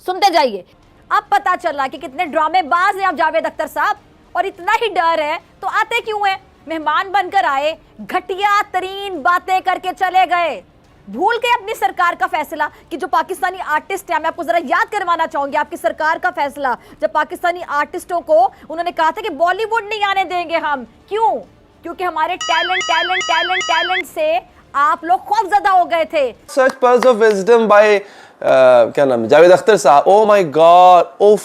सुनते जाइए। अब पता चला कि कितने ड्रामेबाज हैं आप जावेद अख्तर साहब, और इतना ही डर है तो आते क्यों हैं? मेहमान बनकर आए, घटिया तरीन बातें करके चले गए, भूल गए अपनी सरकार का फैसला कि जो पाकिस्तानी आर्टिस्ट है, मैं आपको जरा याद करवाना चाहूंगी आपकी सरकार का फैसला, जब पाकिस्तानी आर्टिस्टों को उन्होंने कहा था कि बॉलीवुड नहीं आने देंगे हम। क्यों? क्योंकि हमारे टैलेंट से आप लोग खौफजदा हो गए थे। Such pearls of wisdom by क्या नाम है, जावेद अख्तर साहब। Oh my God, उफ,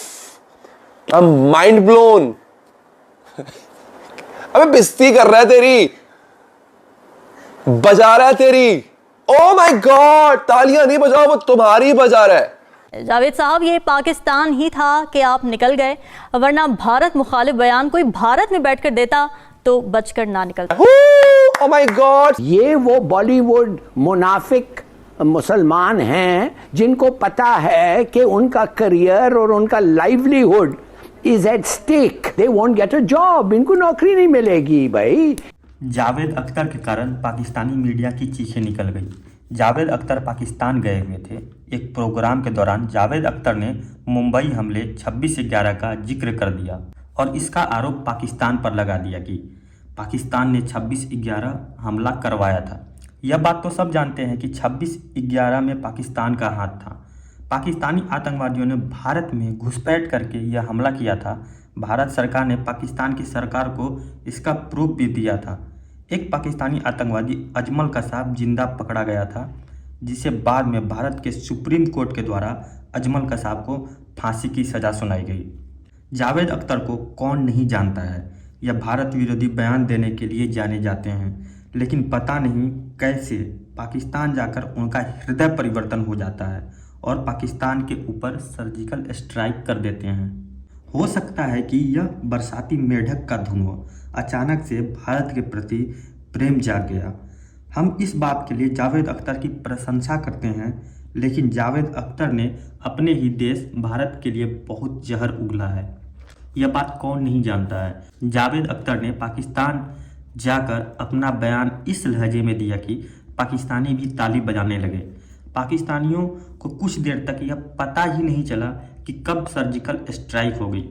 I'm mind blown। अबे बेइज्जती कर रहा है तेरी, बजा रहा है तेरी। Oh my God, तालियां नहीं बजाओ, वो तुम्हारी बजा रहा है। जावेद साहब, ये पाकिस्तान ही था कि आप निकल गए, वरना भारत मुखालिफ बयान कोई भारत में बैठकर देता तो बचकर ना निकलता। Oh my God, ये वो बॉलीवुड मुनाफिक मुसलमान हैं जिनको पता है कि उनका करियर और उनका livelihood is at stake, they won't get a job, इनको नौकरी नहीं मिलेगी भाई। जावेद अख्तर के कारण पाकिस्तानी मीडिया की चीखें निकल गई। जावेद अख्तर पाकिस्तान गए हुए थे। एक प्रोग्राम के दौरान जावेद अख्तर ने मुंबई हमले 26/11 का जिक्र कर दिया और इसका आरोप पाकिस्तान पर लगा दिया कि पाकिस्तान ने 26/11 हमला करवाया था। यह बात तो सब जानते हैं कि 26/11 में पाकिस्तान का हाथ था। पाकिस्तानी आतंकवादियों ने भारत में घुसपैठ करके यह हमला किया था। भारत सरकार ने पाकिस्तान की सरकार को इसका प्रूफ भी दिया था। एक पाकिस्तानी आतंकवादी अजमल कसाब जिंदा पकड़ा गया था, जिसे बाद में भारत के सुप्रीम कोर्ट के द्वारा अजमल कसाब को फांसी की सज़ा सुनाई गई। जावेद अख्तर को कौन नहीं जानता है। यह भारत विरोधी बयान देने के लिए जाने जाते हैं, लेकिन पता नहीं कैसे पाकिस्तान जाकर उनका हृदय परिवर्तन हो जाता है और पाकिस्तान के ऊपर सर्जिकल स्ट्राइक कर देते हैं। हो सकता है कि यह बरसाती मेढक का धुआं अचानक से भारत के प्रति प्रेम जाग गया। हम इस बात के लिए जावेद अख्तर की प्रशंसा करते हैं, लेकिन जावेद अख्तर ने अपने ही देश भारत के लिए बहुत जहर उगला है। यह बात कौन नहीं जानता है। जावेद अख्तर ने पाकिस्तान जाकर अपना बयान इस लहजे में दिया कि पाकिस्तानी भी ताली बजाने लगे। पाकिस्तानियों को कुछ देर तक यह पता ही नहीं चला कि कब सर्जिकल स्ट्राइक हो गई।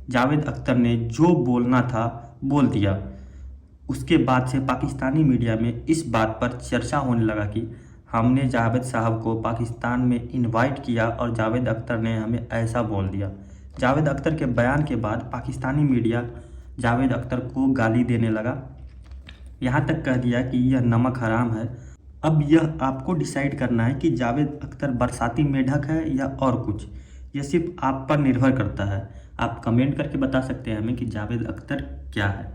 जावेद अख्तर ने जो बोलना था बोल दिया। उसके बाद से पाकिस्तानी मीडिया में इस बात पर चर्चा होने लगा कि हमने जावेद साहब को पाकिस्तान में इनवाइट किया और जावेद अख्तर ने हमें ऐसा बोल दिया। जावेद अख्तर के बयान के बाद पाकिस्तानी मीडिया जावेद अख्तर को गाली देने लगा, यहाँ तक कह दिया कि यह नमक हराम है। अब यह आपको डिसाइड करना है कि जावेद अख्तर बरसाती मेढक है या और कुछ। यह सिर्फ आप पर निर्भर करता है। आप कमेंट करके बता सकते हैं हमें कि जावेद अख्तर क्या है।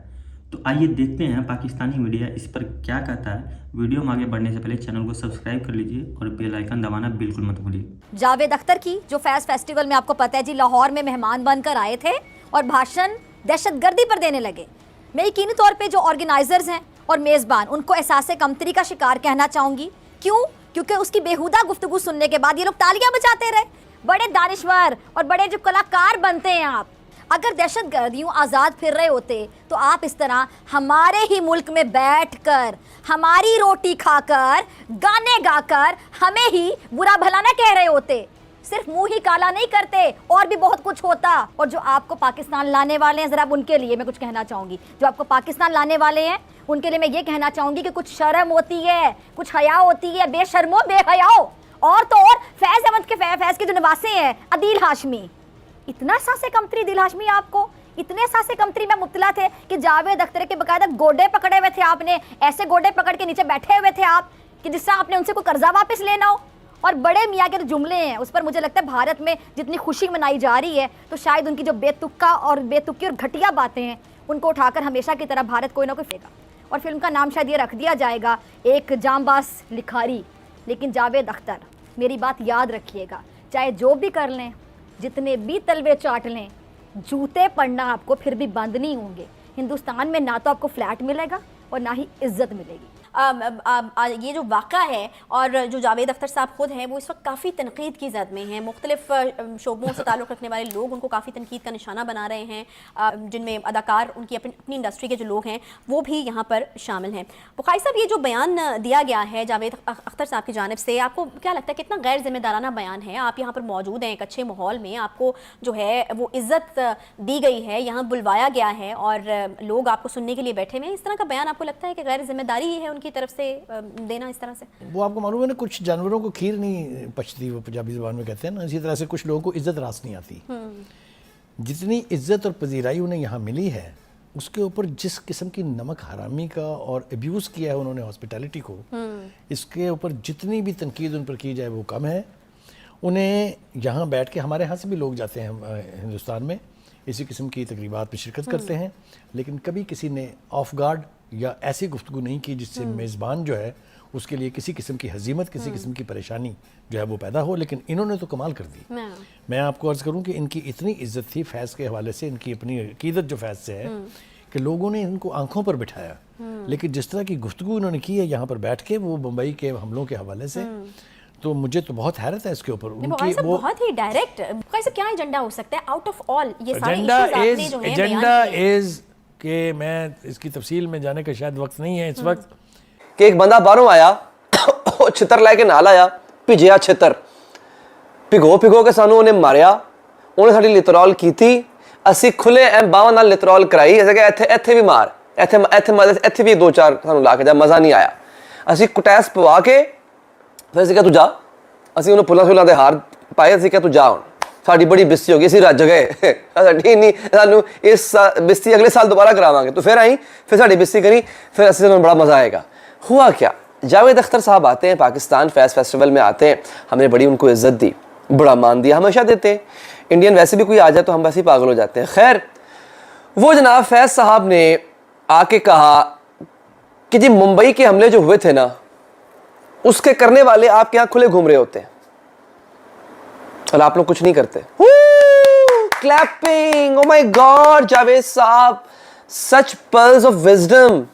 तो आइए देखते हैं पाकिस्तानी मीडिया इस पर क्या कहता है। वीडियो में आगे बढ़ने से पहले चैनल को सब्सक्राइब कर लीजिए और बेल आइकन दबाना बिल्कुल मत भूलिए। जावेद अख्तर की जो फैज़ फेस्टिवल में आपको पता है जी, लाहौर में मेहमान बनकर आए थे और भाषण दहशतगर्दी पर देने लगे। मैं यकीनी तौर पे जो ऑर्गेनाइजर्स हैं और मेज़बान, उनको एहसास कमतरी का शिकार कहना चाहूँगी। क्यों? क्योंकि उसकी बेहुदा गुफ्तगू सुनने के बाद ये लोग तालियां बजाते रहे। बड़े दानिश्वर और बड़े जो कलाकार बनते हैं आप, अगर दहशतगर्द यूँ आज़ाद फिर रहे होते तो आप इस तरह हमारे ही मुल्क में बैठकर हमारी रोटी खाकर गाने गाकर हमें ही बुरा भला ना कह रहे होते। सिर्फ मुंह ही काला नहीं करते, और भी बहुत कुछ होता। और जो आपको पाकिस्तान लाने वाले हैं, ज़रा उनके लिए मैं कुछ कहना चाहूँगी। जो आपको पाकिस्तान लाने वाले हैं उनके लिए मैं ये कहना चाहूँगी कि कुछ शर्म होती है, कुछ हया होती है। बेशर्मो बेहयाओ। और तो और फैज़ अहमद के फैज़ के जो नवासे हैं अदील हाशमी, इतना सासे कमतरी दिल हाशमी, आपको इतने सासे कमतरी में मुब्तला थे कि जावेद अख्तर के बाकायदा गोडे पकड़े हुए थे आपने। ऐसे गोडे पकड़ के नीचे बैठे हुए थे आप कि जिस तरह आपने उनसे कोई कर्जा वापस लेना हो। और बड़े मियाँ के जो जुमले हैं उस पर मुझे लगता है भारत में जितनी खुशी मनाई जा रही है, तो शायद उनकी जो बेतुकी और घटिया बातें हैं उनको उठाकर हमेशा की तरह भारत कोई ना कोई फेंका। और फिल्म का नाम शायद ये रख दिया जाएगा, एक जांबाज लिखारी। लेकिन जावेद अख्तर, मेरी बात याद रखिएगा, चाहे जो भी कर लें, जितने भी तलवे चाट लें, जूते पड़ना आपको फिर भी बंद नहीं होंगे। हिंदुस्तान में ना तो आपको फ्लैट मिलेगा और ना ही इज्जत मिलेगी। ये जो वाक़ा है और जो जावेद अख्तर साहब खुद हैं वो इस वक्त काफ़ी तनकीद की ज़द में हैं। मुख्तलिफ शोबों से ताल्लुक़ रखने वाले लोग उनको काफ़ी तनकीद का निशाना बना रहे हैं, जिनमें अदाकार उनकी अपनी इंडस्ट्री के जो लोग हैं वो भी यहाँ पर शामिल हैं। बुखारी साहब, ये जो बयान दिया गया है जावेद अख्तर साहब की जानिब से, आपको क्या लगता है कितना गैर जिम्मेदाराना बयान है? आप यहाँ पर मौजूद हैं एक अच्छे माहौल में, आपको जो है वो इज़्ज़त दी गई है, यहाँ बुलवाया गया है और लोग आपको सुनने के लिए बैठे हुए हैं, इस तरह का बयान आपको लगता है कि गैर जिम्मेदारी है उनकी तरफ से देना इस तरह से? वो आपको मालूम है ना, कुछ जानवरों को खीर नहीं पचती, वो पंजाबी ज़बान में कहते हैं ना, इसी तरह से कुछ लोगों को इज़्ज़त रास नहीं आती। जितनी इज़्ज़त और पजीराई उन्हें यहाँ मिली है, उसके ऊपर जिस किस्म की नमक हरामी का और अब्यूज़ किया है उन्होंने हॉस्पिटैलिटी को, इसके ऊपर जितनी भी तनकीद उन पर की जाए वो कम है। उन्हें यहाँ बैठ के, हमारे यहाँ से भी लोग जाते हैं हिंदुस्तान में, इसी किस्म की तकरीबात में शिरकत करते हैं, लेकिन कभी किसी ने ऑफ गार्ड या ऐसी गुफ्तगू नहीं की जिससे मेज़बान जो है उसके लिए किसी किस्म की हजीमत, किसी किस्म की परेशानी जो है वो पैदा हो। लेकिन इन्होंने तो कमाल कर दी। मैं आपको अर्ज़ करूं कि इनकी इतनी इज्जत थी फैज़ के हवाले से, इनकी अपनी अकीदत जो फैज़ से है, कि लोगों ने इनको आंखों पर बिठाया। लेकिन जिस तरह की गुफ्तगू इन्होंने की है यहाँ पर बैठ के, वो मुंबई के हमलों के हवाले से, तो मुझे तो बहुत हैरत है इसके ऊपर। उनकी वो बहुत ही डायरेक्ट, कैसे क्या एजेंडा हो सकता है आउट ऑफ ऑल ये सारे इश्यूज आपने जो है एजेंडा इज कि मैं इसकी तफसील में जाने का शायद वक्त नहीं है इस वक्त, कि एक बंदा बाहरों आया छितर लैके नाल आया, भिजिया छितर, भिगो के सानू उन्हें मारिया, उन्हें साडी लितरॉल कीती, असी खुले एम बावां नाल लितरॉल कराई, ऐसे कि इत्थे भी मार, इत्थे भी 2-4 सानू ला के जा, मज़ा नहीं आया। असी कुटैस पवा के फिर ਅਸੀਂ ਕਿਹਾ ਤੂੰ ਜਾ, ਅਸੀਂ ਉਹਨੂੰ ਫੁੱਲਾਂ ਦੇ ਹਾਰ ਪਾਏ, ਅਸੀਂ ਕਿਹਾ ਤੂੰ ਜਾ, ਹੁਣ ਸਾਡੀ ਬੜੀ ਬਿਸਤੀ ਹੋ ਗਈ, ਅਸੀਂ ਰੱਜ ਗਏ, ਸਾਡੀ ਨਹੀਂ, ਸਾਨੂੰ ਇਸ ਬਿਸਤੀ अगले साल दोबारा करावांगे। तो फिर आई, फिर साड़ी बिस्ती करी, फिर असं बड़ा मज़ा आएगा। हुआ क्या, जावेद अख्तर साहब आते हैं पाकिस्तान फैज़ फेस्टिवल में आते हैं, हमने बड़ी उनको इज़्ज़त दी, बड़ा मान दिया, हमेशा देते हैं। इंडियन वैसे भी कोई आ जाए तो हम वैसे ही पागल हो जाते हैं। खैर, वो जनाब फैज़ साहब ने आके कहा कि जी मुंबई के हमले जो हुए थे ना, उसके करने वाले आपके यहाँ खुले घूम रहे होते हैं और आप लोग कुछ नहीं करते। Clapping, oh my God, Javed साहब, सच पर्ल्स ऑफ विजडम।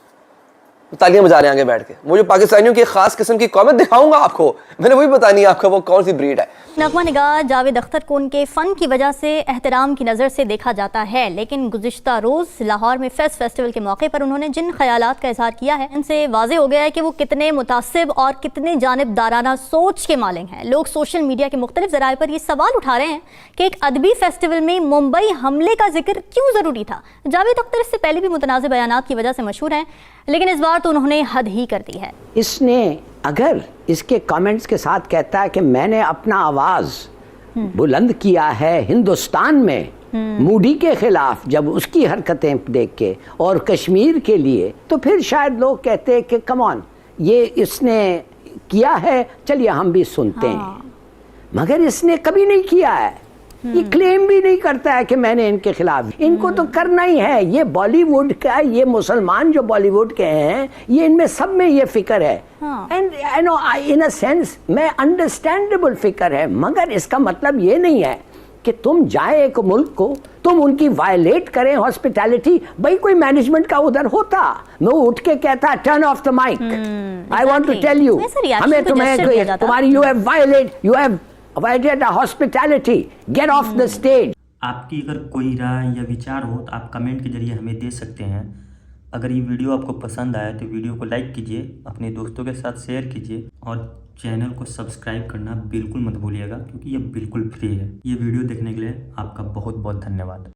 तालियां बजा रहे हैं आगे बैठ के। मुझे पाकिस्तानियों की खास किस्म की कॉमेंट दिखाऊंगा आपको, मैंने वही पता नहीं आपका वो कौन सी ब्रीड है। नगमा निगाह जावेद अख्तर को उनके फ़न की वजह से एहतराम की नज़र से देखा जाता है, लेकिन गुज़िश्ता रोज़ लाहौर में फैज़ फेस्टिवल के मौके पर उन्होंने जिन ख्यालात का इजहार किया है, इनसे वाज़ेह हो गया है कि वो कितने मुतासिब और कितने जानिबदाराना सोच के मालिक हैं। लोग सोशल मीडिया के मुख्तलिफ ज़राए पर ये सवाल उठा रहे हैं कि एक अदबी फेस्टिवल में मुंबई हमले का जिक्र क्यों ज़रूरी था। जावेद अख्तर इससे पहले भी मुतनाज़िब बयानात की वजह से मशहूर हैं, लेकिन इस बार तो उन्होंने हद ही कर दी है। इसने अगर इसके कमेंट्स के साथ कहता है कि मैंने अपना आवाज़ बुलंद किया है हिंदुस्तान में मूडी के खिलाफ, जब उसकी हरकतें देख के, और कश्मीर के लिए, तो फिर शायद लोग कहते हैं कि कम ऑन, ये इसने किया है, चलिए हम भी सुनते हैं। मगर इसने कभी नहीं किया है, ये क्लेम भी नहीं करता है कि मैंने इनके खिलाफ। इनको तो करना ही है, ये बॉलीवुड का, ये मुसलमान जो बॉलीवुड के हैं, ये इनमें सब में ये फिक्र है, and I know in a sense मैं अंडरस्टैंडेबल फिक्र है। मगर इसका मतलब ये नहीं है कि तुम जाए एक मुल्क को, तुम उनकी वायलेट करें हॉस्पिटैलिटी। भाई कोई मैनेजमेंट का उधर होता, मैं उठ के कहता turn off the mic, I want to tell you, हमें तुम्हें तुम्हारी you have violated a hospitality, get off the stage। आपकी अगर कोई राय या विचार हो तो आप कमेंट के जरिए हमें दे सकते हैं। अगर ये वीडियो आपको पसंद आया तो वीडियो को लाइक कीजिए, अपने दोस्तों के साथ शेयर कीजिए और चैनल को सब्सक्राइब करना बिल्कुल मत भूलिएगा, क्योंकि ये बिल्कुल फ्री है। ये वीडियो देखने के लिए आपका बहुत बहुत धन्यवाद।